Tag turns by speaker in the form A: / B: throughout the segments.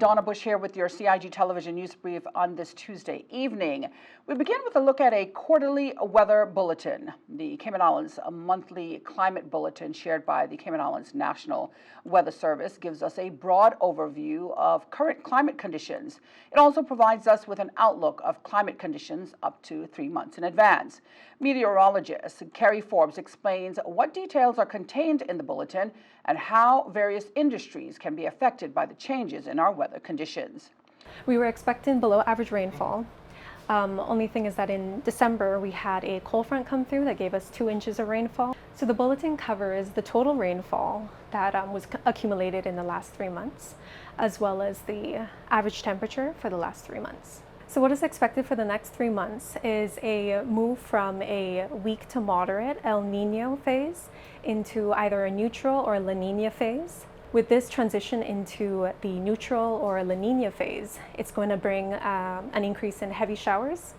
A: Donna Bush here with your CIG television news brief on this Tuesday evening. We begin with a look at a quarterly weather bulletin. The Cayman Islands monthly climate bulletin shared by the Cayman Islands National Weather Service gives us a broad overview of current climate conditions. It also provides us with an outlook of climate conditions up to 3 months in advance. Meteorologist Carrie Forbes explains what details are contained in the bulletin and how various industries can be affected by the changes in our weather conditions.
B: We were expecting below average rainfall. Only thing is that in December we had a cold front come through that gave us 2 inches of rainfall. So the bulletin covers the total rainfall that was accumulated in the last 3 months, as well as the average temperature for the last 3 months. So what is expected for the next 3 months is a move from a weak to moderate El Nino phase into either a neutral or La Nina phase. With this transition into the neutral or La Nina phase, it's going to bring an increase in heavy showers.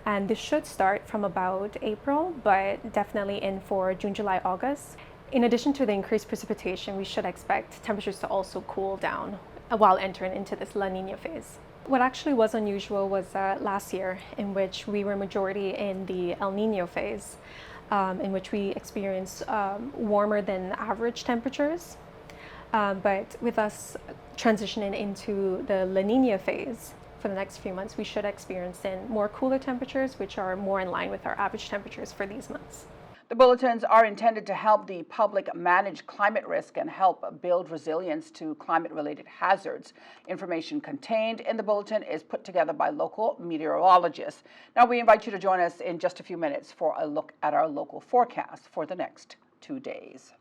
B: And this should start from about April, but definitely in for June, July, August. In addition to the increased precipitation, we should expect temperatures to also cool down while entering into this La Nina phase. What actually was unusual was last year, in which we were majority in the El Nino phase, in which we experienced warmer than average temperatures. But with us transitioning into the La Nina phase for the next few months, we should experience more cooler temperatures, which are more in line with our average temperatures for these months.
A: The bulletins are intended to help the public manage climate risk and help build resilience to climate-related hazards. Information contained in the bulletin is put together by local meteorologists. Now, we invite you to join us in just a few minutes for a look at our local forecast for the next 2 days.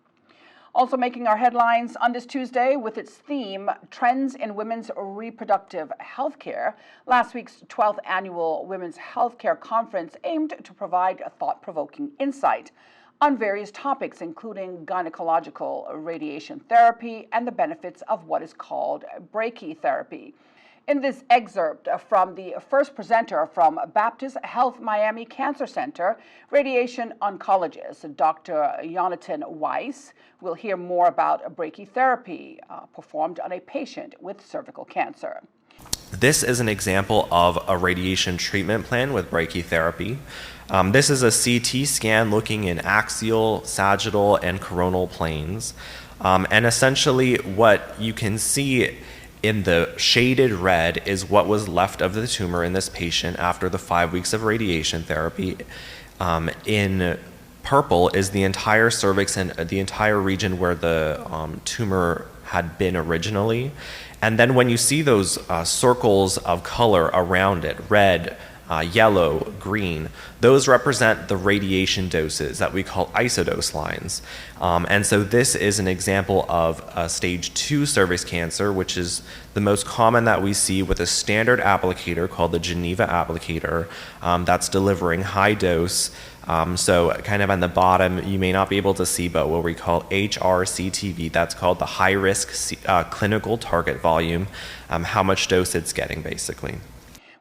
A: Also making our headlines on this Tuesday with its theme, Trends in Women's Reproductive Healthcare. Last week's 12th Annual Women's Healthcare Conference aimed to provide a thought-provoking insight on various topics, including gynecological radiation therapy and the benefits of what is called brachytherapy. In this excerpt from the first presenter from Baptist Health Miami Cancer Center, radiation oncologist Dr. Jonathan Weiss, will hear more about brachytherapy performed on a patient with cervical cancer.
C: This is an example of a radiation treatment plan with brachytherapy. This is a CT scan looking in axial, sagittal, and coronal planes. And essentially what you can see in the shaded red is what was left of the tumor in this patient after the 5 weeks of radiation therapy. In purple is the entire cervix and the entire region where the tumor had been originally. And then when you see those circles of color around it, red, yellow, green, those represent the radiation doses that we call isodose lines. And so this is an example of a stage 2 cervix cancer, which is the most common that we see with a standard applicator called the Geneva applicator that's delivering high dose. So kind of on the bottom, you may not be able to see, but what we call HRCTV, that's called the high risk clinical target volume, how much dose it's getting basically.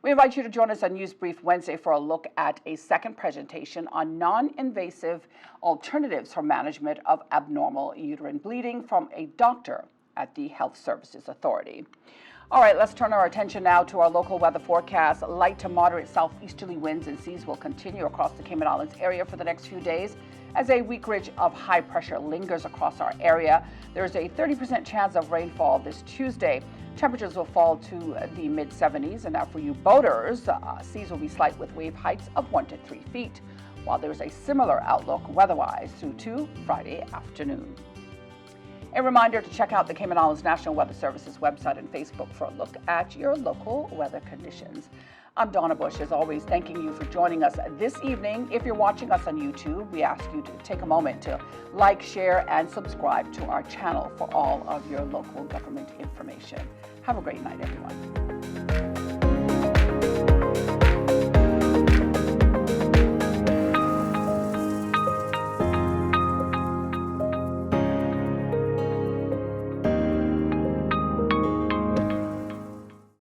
A: We invite you to join us on News Brief Wednesday for a look at a second presentation on non-invasive alternatives for management of abnormal uterine bleeding from a doctor at the Health Services Authority. All right, let's turn our attention now to our local weather forecast. Light to moderate southeasterly winds and seas will continue across the Cayman Islands area for the next few days as a weak ridge of high pressure lingers across our area. There is a 30% chance of rainfall this Tuesday. Temperatures will fall to the mid-70s, and now for you boaters, seas will be slight with wave heights of 1 to 3 feet, while there is a similar outlook weather-wise through to Friday afternoon. A reminder to check out the Cayman Islands National Weather Service's website and Facebook for a look at your local weather conditions. I'm Donna Bush, as always, thanking you for joining us this evening. If you're watching us on YouTube, we ask you to take a moment to like, share, and subscribe to our channel for all of your local government information. Have a great night, everyone.